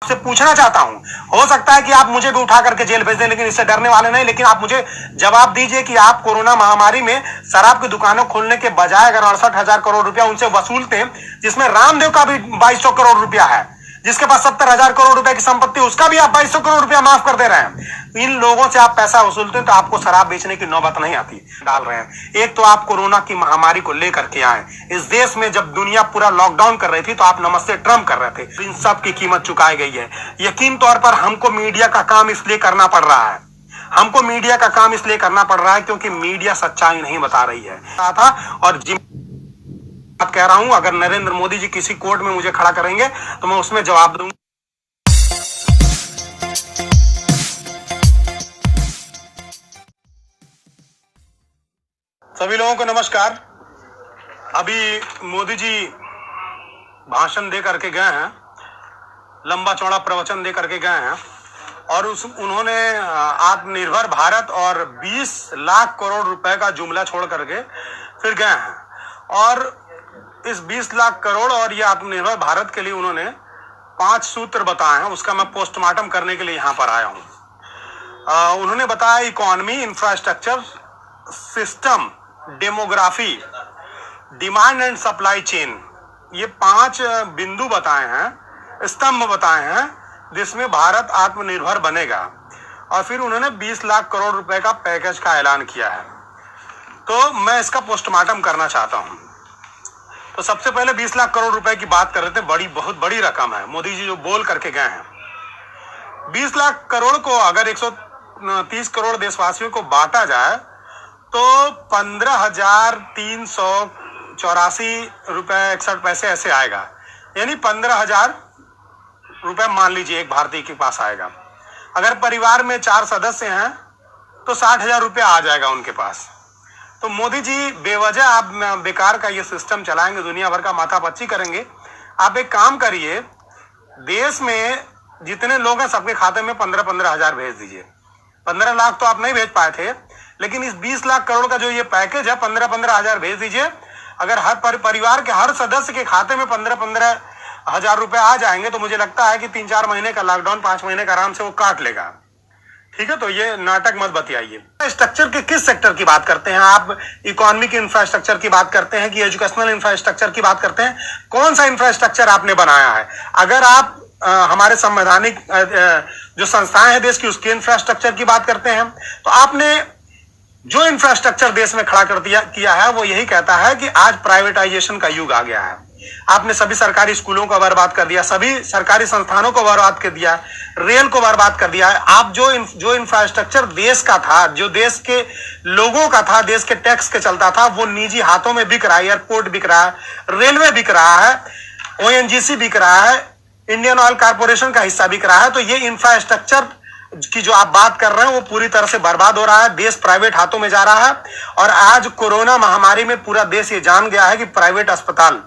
आपसे पूछना चाहता हूं, हो सकता है कि आप मुझे भी उठा करके जेल भेज दें, लेकिन इससे डरने वाले नहीं। लेकिन आप मुझे जवाब दीजिए कि आप कोरोना महामारी में शराब की दुकानों खोलने के बजाय अगर 68,000 करोड़ रुपया उनसे वसूलते, जिसमें रामदेव का भी 2200 करोड़ रुपया है, जिसके पास 70,000 करोड़ रुपए की संपत्ति, उसका भी आप 2200 करोड़ रुपया माफ कर दे रहे हैं। इन लोगों से आप पैसा वसूलते हैं तो आपको शराब बेचने की नौबत नहीं आती। डाल रहे हैं। एक तो आप कोरोना की महामारी को लेकर के आए इस देश में, जब दुनिया पूरा लॉकडाउन कर रही थी तो आप नमस्ते ट्रम्प कर रहे थे। इन सब की कीमत चुकाई गई है। यकीन तौर पर हमको मीडिया का काम इसलिए करना पड़ रहा है, हमको मीडिया का काम इसलिए करना पड़ रहा है क्योंकि मीडिया सच्चाई नहीं बता रही है। और बात कह रहा हूं, अगर नरेंद्र मोदी जी किसी कोर्ट में मुझे खड़ा करेंगे तो मैं उसमें जवाब दूंगा। सभी लोगों को नमस्कार। अभी मोदी जी भाषण दे करके गए हैं, लंबा चौड़ा प्रवचन दे करके गए हैं और उन्होंने आत्मनिर्भर भारत और 20 लाख करोड़ रुपए का जुमला छोड़ करके फिर गए हैं। और इस 20 लाख करोड़ और ये आत्मनिर्भर भारत के लिए उन्होंने 5 सूत्र बताए हैं, उसका मैं पोस्टमार्टम करने के लिए यहां पर आया हूं। उन्होंने बताया economy, infrastructure, system, demography, demand and supply chain, ये 5 बिंदु बताए हैं, स्तंभ बताए हैं जिसमें भारत आत्मनिर्भर बनेगा। और फिर उन्होंने 20 लाख करोड़ रुपए का पैकेज का ऐलान किया है। तो मैं इसका पोस्टमार्टम करना चाहता हूं। तो सबसे पहले 20 लाख करोड़ रुपए की बात कर रहे थे, बहुत बड़ी रकम है। मोदी जी जो बोल करके गए हैं, 20 लाख करोड़ को अगर 130 करोड़ देशवासियों को बांटा जाए तो 15,384 रुपए 61 पैसे ऐसे आएगा। यानी 15,000 रुपए मान लीजिए एक भारतीय के पास आएगा। अगर परिवार में 4 सदस्य हैं तो 60,000 रुपया आ जाएगा उनके पास। तो मोदी जी बेवजह आप बेकार का ये सिस्टम चलाएंगे, दुनिया भर का माथापच्ची करेंगे। आप एक काम करिए, देश में जितने लोग हैं सबके खाते में 15-15 हजार भेज दीजिए। 15 लाख तो आप नहीं भेज पाए थे, लेकिन इस 20 लाख करोड़ का जो ये पैकेज है 15-15 हजार भेज दीजिए। अगर हर परिवार के हर सदस्य के खाते में 15-15 हजार रुपए आ जाएंगे तो मुझे लगता है कि 3-4 महीने का लॉकडाउन 5 महीने का आराम से वो काट लेगा। ठीक है, तो ये नाटक मत बतियाइए। स्ट्रक्चर के किस सेक्टर की बात करते हैं आप? इकोनॉमिक इंफ्रास्ट्रक्चर की बात करते हैं कि एजुकेशनल इंफ्रास्ट्रक्चर की बात करते हैं? कौन सा इंफ्रास्ट्रक्चर आपने बनाया है? अगर आप हमारे संवैधानिक जो संस्थाएं हैं देश की, उसके इंफ्रास्ट्रक्चर की बात करते हैं तो आपने जो इंफ्रास्ट्रक्चर देश में खड़ा कर किया है वो यही कहता है कि आज प्राइवेटाइजेशन का युग आ गया है। आपने सभी सरकारी स्कूलों को बर्बाद कर दिया, सभी सरकारी संस्थानों को बर्बाद कर दिया, रेल को बर्बाद कर दिया है। आप जो इंफ्रास्ट्रक्चर देश का था, जो देश के लोगों का था, देश के टैक्स के चलता था, वो निजी हाथों में बिक रहा है। एयरपोर्ट बिक रहा है, रेलवे बिक रहा है, ओएनजीसी बिक रहा है, इंडियन ऑयल कॉर्पोरेशन का हिस्सा बिक रहा है। तो ये इंफ्रास्ट्रक्चर की जो आप बात कर रहे हैं वो पूरी तरह से बर्बाद हो रहा है। देश प्राइवेट हाथों में जा रहा है। और आज कोरोना महामारी में पूरा देश ये जान गया है कि प्राइवेट अस्पताल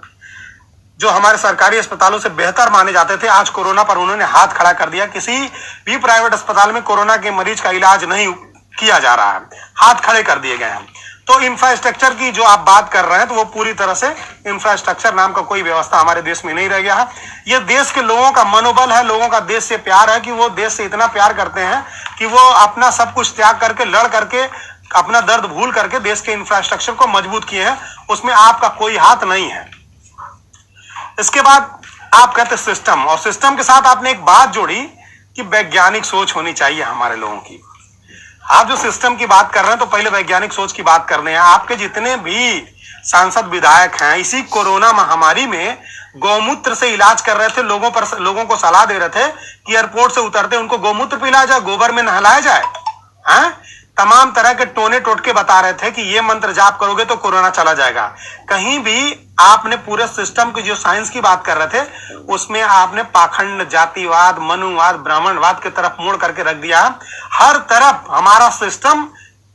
जो हमारे सरकारी अस्पतालों से बेहतर माने जाते थे, आज कोरोना पर उन्होंने हाथ खड़ा कर दिया। किसी भी प्राइवेट अस्पताल में कोरोना के मरीज का इलाज नहीं किया जा रहा है, हाथ खड़े कर दिए गए हैं। तो इंफ्रास्ट्रक्चर की जो आप बात कर रहे हैं तो वो पूरी तरह से इंफ्रास्ट्रक्चर नाम का कोई व्यवस्था हमारे देश में नहीं रह गया है। ये देश के लोगों का मनोबल है, लोगों का देश से प्यार है कि वो देश से इतना प्यार करते हैं कि वो अपना सब कुछ त्याग करके, लड़ करके, अपना दर्द भूल करके देश के इंफ्रास्ट्रक्चर को मजबूत किए हैं। उसमें आपका कोई हाथ नहीं है। इसके बाद आप कहते सिस्टम, और सिस्टम के साथ आपने एक बात जोड़ी कि वैज्ञानिक सोच होनी चाहिए हमारे लोगों की। आप जो सिस्टम की बात कर रहे हैं तो पहले वैज्ञानिक सोच की बात करने हैं। आपके जितने भी सांसद विधायक हैं इसी कोरोना महामारी में गौमूत्र से इलाज कर रहे थे, लोगों को सलाह दे रहे थे कि एयरपोर्ट से उतरते उनको गौमूत्र पिलाया जाए, गोबर में नहलाया जाए। हैं? तमाम तरह के टोने टोटके बता रहे थे कि ये मंत्र जाप करोगे तो कोरोना चला जाएगा। कहीं भी आपने पूरे सिस्टम की जो साइंस की बात कर रहे थे उसमें आपने पाखंड, जातिवाद, मनुवाद, ब्राह्मणवाद की तरफ मोड़ करके रख दिया। हर तरफ हमारा सिस्टम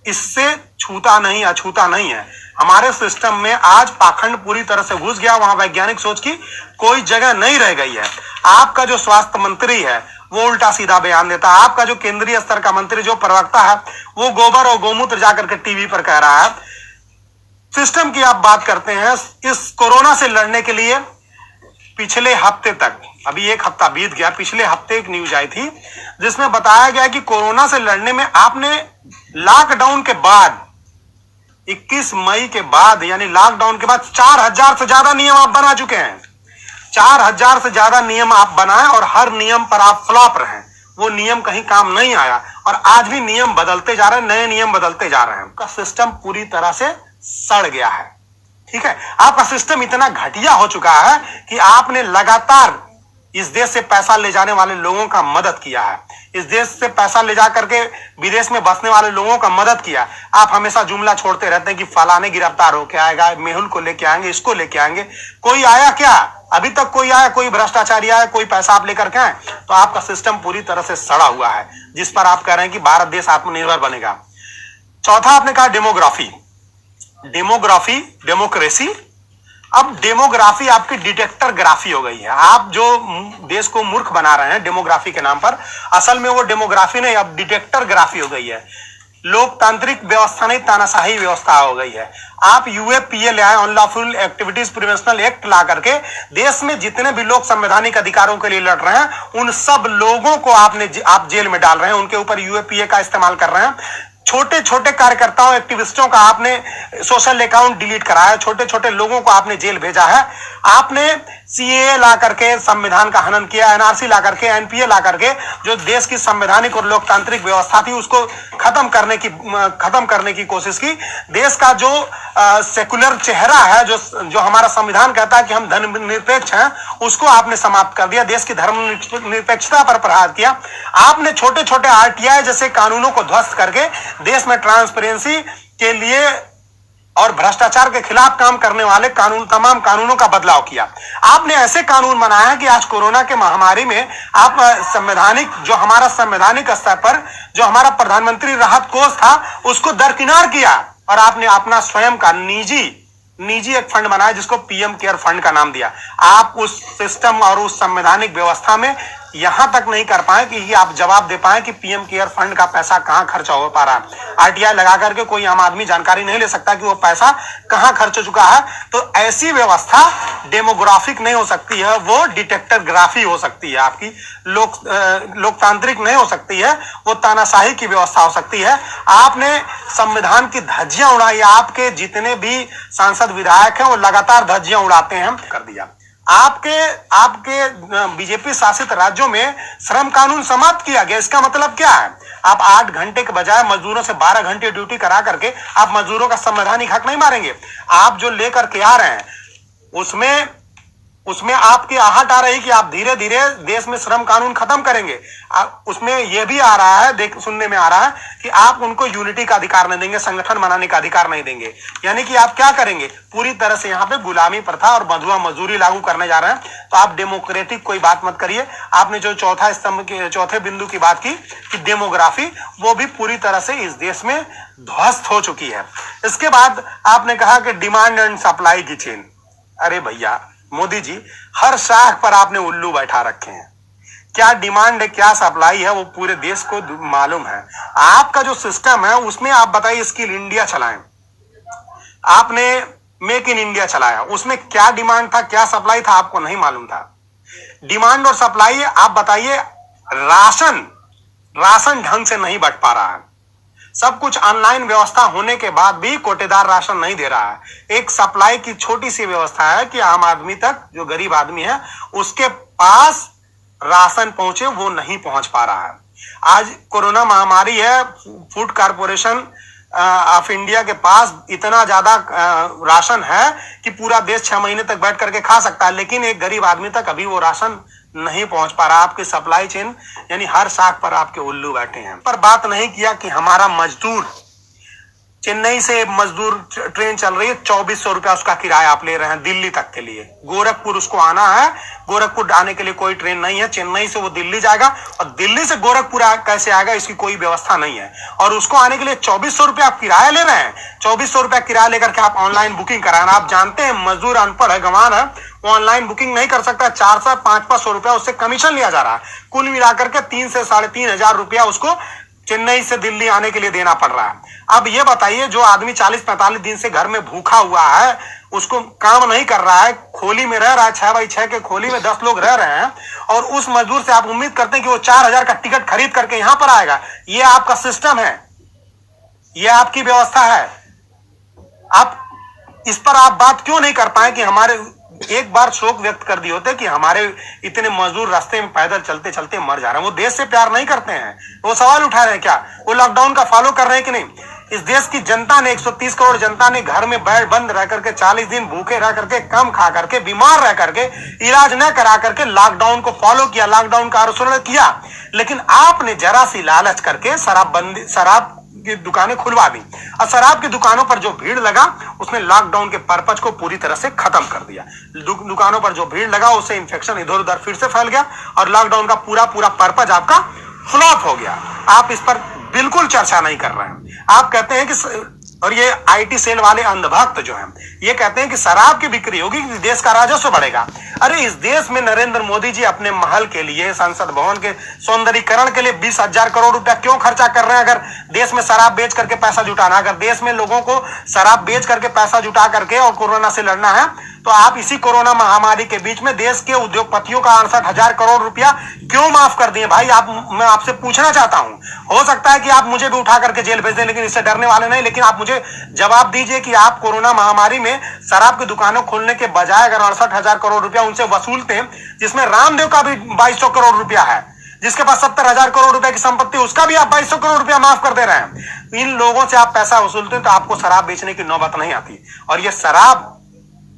इससे छूता नहीं, अछूता नहीं है। हमारे सिस्टम में आज पाखंड पूरी तरह से घुस गया, वहां वैज्ञानिक सोच की कोई जगह नहीं रह गई है। आपका जो स्वास्थ्य मंत्री है वो उल्टा सीधा बयान देता है। आपका जो केंद्रीय स्तर का मंत्री, जो प्रवक्ता है, वो गोबर और गोमूत्र जाकर के टीवी पर कह रहा है। सिस्टम की आप बात करते हैं। इस कोरोना से लड़ने के लिए पिछले हफ्ते तक अभी एक हफ्ता बीत गया, पिछले हफ्ते एक न्यूज आई थी जिसमें बताया गया कि कोरोना से लड़ने में आपने लॉकडाउन के बाद 21 मई के बाद यानी लॉकडाउन के बाद 4000 से ज्यादा नियम आप बना चुके हैं। 4000 से ज्यादा नियम आप बनाए और हर नियम पर आप फ्लॉप रहे। वो नियम कहीं काम नहीं आया और आज भी नियम बदलते जा रहे हैं, नए नियम बदलते जा रहे हैं। आपका सिस्टम पूरी तरह से सड़ गया है। ठीक है, आपका सिस्टम इतना घटिया हो चुका है कि आपने लगातार इस देश से पैसा ले जाने वाले लोगों का मदद किया है। इस देश से पैसा ले जा करके विदेश में बसने वाले लोगों का मदद किया। आप हमेशा जुमला छोड़ते रहते हैं कि फलाने गिरफ्तार होके आएगा, मेहुल को लेके आएंगे, इसको लेके आएंगे। कोई आया क्या? अभी तक कोई आया? कोई भ्रष्टाचारी आया? कोई पैसा आप लेकर के आए? तो आपका सिस्टम पूरी तरह से सड़ा हुआ है, जिस पर आप कह रहे हैं कि भारत देश आत्मनिर्भर बनेगा। चौथा आपने कहा डेमोग्राफी। डेमोक्रेसी। अब डेमोग्राफी आपकी डिटेक्टर ग्राफी हो गई है। आप जो देश को मूर्ख बना रहे हैं डेमोग्राफी के नाम पर, असल में वो डेमोग्राफी नहीं, अब डिटेक्टर ग्राफी हो गई है। लोकतांत्रिक व्यवस्था नहीं, तानाशाही व्यवस्था हो गई है। आप यूएपीए ले आए, अनलॉफुल एक्टिविटीज प्रिवेंशनल एक्ट ला करके देश में जितने भी लोग संवैधानिक अधिकारों के लिए लड़ रहे हैं उन सब लोगों को आप जेल में डाल रहे हैं, उनके ऊपर यूएपीए का इस्तेमाल कर रहे हैं। छोटे छोटे कार्यकर्ताओं, एक्टिविस्टों का आपने सोशल अकाउंट डिलीट कराया, छोटे छोटे लोगों को आपने जेल भेजा है। आपने सीएए ला करके संविधान का हनन किया, एनआरसी ला करके, एनपीए ला करके जो देश की संवैधानिक और लोकतांत्रिक व्यवस्था थी उसको खत्म करने की कोशिश की। देश का जो सेकुलर चेहरा है, जो हमारा संविधान कहता है कि हम धर्मनिरपेक्ष हैं, उसको आपने समाप्त कर दिया। देश की धर्मनिरपेक्षता पर प्रहार किया। आपने छोटे छोटे आरटीआई जैसे कानूनों को ध्वस्त करके देश में ट्रांसपेरेंसी के लिए और भ्रष्टाचार के खिलाफ काम करने वाले तमाम कानूनों का बदलाव किया। आपने ऐसे कानून बनाया है कि आज कोरोना के महामारी में आप हमारा संवैधानिक स्तर पर जो हमारा प्रधानमंत्री राहत कोष था उसको दरकिनार किया और आपने अपना स्वयं का निजी एक फंड बनाया जिसको पीएम केयर फंड का नाम दिया। आप उस सिस्टम और उस संवैधानिक व्यवस्था में यहां तक नहीं कर पाए कि आप जवाब दे पाए कि पीएम केयर फंड का पैसा कहां खर्चा हो पा रहा है। आरटीआई लगा करके कोई आम आदमी जानकारी नहीं ले सकता कि वो पैसा कहां खर्च हो चुका है। तो ऐसी व्यवस्था डेमोग्राफिक नहीं हो सकती है, वो डिटेक्टर ग्राफी हो सकती है। आपकी लोकतांत्रिक नहीं हो सकती है, वो तानाशाही की व्यवस्था हो सकती है। आपने संविधान की धज्जियां उड़ाई। आपके जितने भी सांसद विधायक हैं वो लगातार धज्जियां उड़ाते हैं। कर दिया आपके बीजेपी शासित राज्यों में श्रम कानून समाप्त किया गया। इसका मतलब क्या है? आप 8 घंटे के बजाय मजदूरों से 12 घंटे ड्यूटी करा करके आप मजदूरों का संवैधानिक हक नहीं मारेंगे। आप जो लेकर के आ रहे हैं उसमें आपकी आहट आ रही कि आप धीरे धीरे देश में श्रम कानून खत्म करेंगे। उसमें यह भी आ रहा है, सुनने में आ रहा है कि आप उनको यूनिटी का अधिकार नहीं देंगे, संगठन बनाने का अधिकार नहीं देंगे। यानी कि आप क्या करेंगे? पूरी तरह से यहाँ पे गुलामी प्रथा और बंधुआ मजदूरी लागू करने जा रहे हैं। तो आप डेमोक्रेटिक कोई बात मत करिए। आपने जो चौथे बिंदु की बात की कि डेमोग्राफी, वो भी पूरी तरह से इस देश में ध्वस्त हो चुकी है। इसके बाद आपने कहा कि डिमांड एंड सप्लाई की चेन। अरे भैया मोदी जी, हर शाख पर आपने उल्लू बैठा रखे हैं। क्या डिमांड है, क्या सप्लाई है, वो पूरे देश को मालूम है। आपका जो सिस्टम है उसमें आप बताइए स्किल इंडिया चलाएं, आपने मेक इन इंडिया चलाया, उसमें क्या डिमांड था, क्या सप्लाई था, आपको नहीं मालूम था। डिमांड और सप्लाई आप बताइए। राशन ढंग से नहीं बंट पा रहा है। सब कुछ ऑनलाइन व्यवस्था होने के बाद भी कोटेदार राशन नहीं दे रहा है। एक सप्लाई की छोटी सी व्यवस्था है कि आम आदमी तक, जो गरीब आदमी है उसके पास राशन पहुंचे, वो नहीं पहुंच पा रहा है। आज कोरोना महामारी है, फूड कॉर्पोरेशन ऑफ इंडिया के पास इतना ज्यादा राशन है कि पूरा देश 6 महीने तक बैठ करके खा सकता है, लेकिन एक गरीब आदमी तक अभी वो राशन नहीं पहुंच पा रहा। आपकी सप्लाई चेन यानी हर शाख पर आपके उल्लू बैठे हैं। पर बात नहीं किया कि हमारा मजदूर, चेन्नई से मजदूर ट्रेन चल रही है, 2400 रुपया उसका किराया आप ले रहे हैं दिल्ली तक के लिए। गोरखपुर उसको आना है, गोरखपुर आने के लिए कोई ट्रेन नहीं है। चेन्नई से वो दिल्ली जाएगा और दिल्ली से गोरखपुर कैसे आएगा इसकी कोई व्यवस्था नहीं है। और उसको आने के लिए 2400 रुपया आप किराया ले रहे हैं। 2400 रुपया किराया लेकर के आप ऑनलाइन बुकिंग कराना। आप जानते हैं मजदूर अनपढ़ है, गंवार है, वो ऑनलाइन बुकिंग नहीं कर सकता। 400-500 रुपया उससे कमीशन लिया जा रहा है। कुल मिलाकर के 3 से 3,500 रुपया उसको चेन्नई से दिल्ली आने के लिए देना पड़ रहा है। अब ये बताइए, जो आदमी 40-45 दिन से घर में भूखा हुआ है उसको काम नहीं कर रहा है, खोली में रह रहा है, 6x6 के खोली में 10 लोग रह रहे हैं, और उस मजदूर से आप उम्मीद करते हैं कि वो 4,000 का टिकट खरीद करके यहां पर आएगा। ये आपका सिस्टम है, ये आपकी व्यवस्था है। आप इस पर आप बात क्यों नहीं कर पाए कि हमारे एक बार शोक व्यक्त कर दिए होते कि हमारे इतने मजदूर रास्ते में पैदल चलते चलते मर जा रहे हैं। वो देश से प्यार नहीं करते हैं, वो सवाल उठा रहे हैं क्या? वो लॉकडाउन का फॉलो कर रहे हैं कि नहीं? इस देश की जनता ने, 130 करोड़ जनता ने घर में बैठ बंद रह करके 40 दिन भूखे रह करके, कम खा करके, बीमार रह करके, इलाज न करा करके लॉकडाउन को फॉलो किया, लॉकडाउन का अनुसरण किया। लेकिन आपने जरा सी लालच करके शराब की दुकानें खुलवा दी, और शराब की दुकानों पर जो भीड़ लगा उसने लॉकडाउन के पर्पज को पूरी तरह से खत्म कर दिया। दुकानों पर जो भीड़ लगा उससे इंफेक्शन इधर उधर फिर से फैल गया, और लॉकडाउन का पूरा पर्पज आपका फ्लॉप हो गया। आप इस पर बिल्कुल चर्चा नहीं कर रहे हैं। आप कहते हैं कि, और ये आईटी सेल वाले अंधभक्त जो हैं, ये कहते हैं कि शराब की बिक्री होगी, देश का राजस्व बढ़ेगा। अरे इस देश में नरेंद्र मोदी जी अपने महल के लिए, संसद भवन के सौंदर्यीकरण के लिए 20,000 करोड़ रुपया क्यों खर्चा कर रहे हैं? अगर देश में शराब बेच करके पैसा जुटाना, अगर देश में लोगों को शराब बेच करके पैसा जुटा करके और कोरोना से लड़ना है, तो आप इसी कोरोना महामारी के बीच में देश के उद्योगपतियों का 68,000 करोड़ रुपया क्यों माफ कर दिए? भाई मैं आपसे पूछना चाहता हूं, हो सकता है कि आप मुझे भी उठा करके जेल भेज दें, लेकिन इससे डरने वाले नहीं। लेकिन आप मुझे जवाब दीजिए कि आप कोरोना महामारी में शराब की दुकानों खोलने के बजाय अगर 68,000 करोड़ रुपया उनसे वसूलते, जिसमें रामदेव का भी 2,200 करोड़ रुपया है, जिसके पास 70,000 करोड़ रुपए की संपत्ति, उसका भी आप 2,200 करोड़ रुपया माफ कर दे रहे हैं। इन लोगों से आप पैसा वसूलते हैं तो आपको शराब बेचने की नौबत नहीं आती। और ये शराब,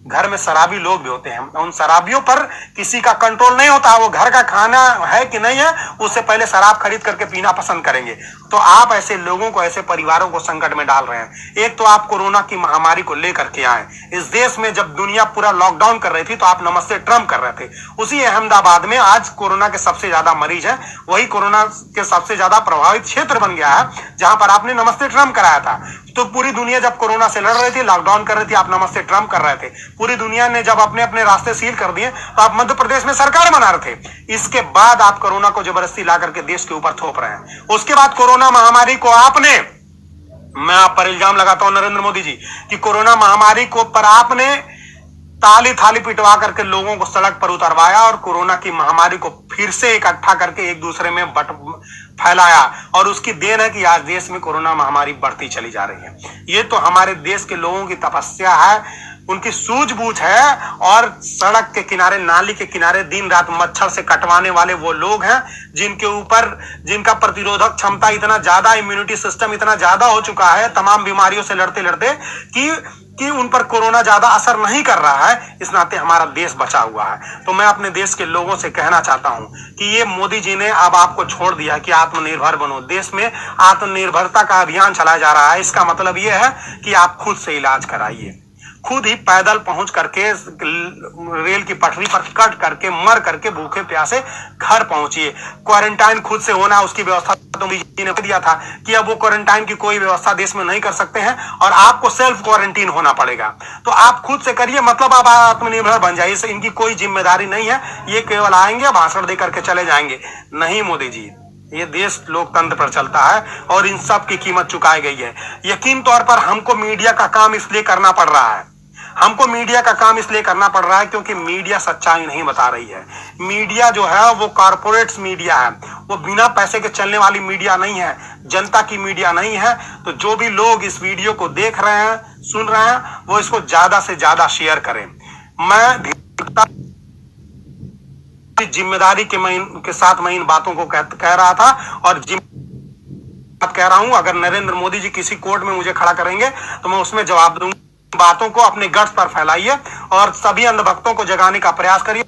घर में शराबी लोग भी होते हैं, उन शराबियों पर किसी का कंट्रोल नहीं होता। वो घर का खाना है कि नहीं है, उससे पहले शराब खरीद करके पीना पसंद करेंगे। तो आप ऐसे लोगों को, ऐसे परिवारों को संकट में डाल रहे हैं। एक तो आप कोरोना की महामारी को लेकर के आए इस देश में, जब दुनिया पूरा लॉकडाउन कर रही थी तो आप नमस्ते ट्रम्प कर रहे थे। उसी अहमदाबाद में आज कोरोना के सबसे ज्यादा मरीज है, वही कोरोना के सबसे ज्यादा प्रभावित क्षेत्र बन गया है जहां पर आपने नमस्ते ट्रम्प कराया था। तो पूरी दुनिया जब कोरोना से लड़ रही थी, लॉकडाउन कर रही थी, आप नमस्ते ट्रम्प कर रहे थे। पूरी दुनिया ने जब अपने अपने रास्ते सील कर दिए तो आप मध्य प्रदेश में सरकार बना रहे थे। इसके बाद आप कोरोना को जबरदस्ती ला करके देश के ऊपर थोप रहे हैं। उसके बाद कोरोना महामारी को आपने, मैं आप पर इल्जाम लगाता हूं नरेंद्र मोदी जी कि कोरोना महामारी को पर आपने ताली थाली पिटवा करके लोगों को सड़क पर उतरवाया और कोरोना की महामारी को फिर से इकट्ठा करके एक दूसरे में फैलाया। और उसकी देन है कि आज देश में कोरोना महामारी बढ़ती चली जा रही है। ये तो हमारे देश के लोगों की तपस्या है, उनकी सूझबूझ है। और सड़क के किनारे, नाली के किनारे दिन रात मच्छर से कटवाने वाले वो लोग हैं जिनके ऊपर, जिनका प्रतिरोधक क्षमता इतना ज्यादा, इम्यूनिटी सिस्टम इतना ज्यादा हो चुका है तमाम बीमारियों से लड़ते लड़ते कि उन पर कोरोना ज्यादा असर नहीं कर रहा है। इस नाते हमारा देश बचा हुआ है। तो मैं अपने देश के लोगों से कहना चाहता हूं कि ये मोदी जी ने अब आपको छोड़ दिया कि आत्मनिर्भर बनो। देश में आत्मनिर्भरता का अभियान चलाया जा रहा है। इसका मतलब ये है कि आप खुद से इलाज कराइए, खुद ही पैदल पहुंच करके रेल की पटरी पर कट करके, मर करके, भूखे प्यासे घर पहुंचिए। क्वारंटाइन खुद से होना, उसकी व्यवस्था तो मोदी जी ने दिया था कि अब वो क्वारंटाइन की कोई व्यवस्था देश में नहीं कर सकते हैं और आपको सेल्फ क्वारंटीन होना पड़ेगा। तो आप खुद से करिए, मतलब आप आत्मनिर्भर बन जाइए। इससे इनकी कोई जिम्मेदारी नहीं है, ये केवल आएंगे भाषण दे करके चले जाएंगे। नहीं मोदी जी, ये देश लोकतंत्र पर चलता है और इन सब की कीमत चुकाई गई है। यकीन तौर पर हमको मीडिया का काम इसलिए करना पड़ रहा है, हमको मीडिया का काम इसलिए करना पड़ रहा है क्योंकि मीडिया सच्चाई नहीं बता रही है। मीडिया जो है वो कॉर्पोरेट्स मीडिया है, वो बिना पैसे के चलने वाली मीडिया नहीं है, जनता की मीडिया नहीं है। तो जो भी लोग इस वीडियो को देख रहे हैं, सुन रहे हैं, वो इसको ज्यादा से ज्यादा शेयर करें। मैं जिम्मेदारी के साथ मैं इन बातों को कह रहा था और कह रहा हूं, अगर नरेंद्र मोदी जी किसी कोर्ट में मुझे खड़ा करेंगे तो मैं उसमें जवाब दूंगा। बातों को अपने गट्स पर फैलाइए और सभी अंधभक्तों को जगाने का प्रयास करिए।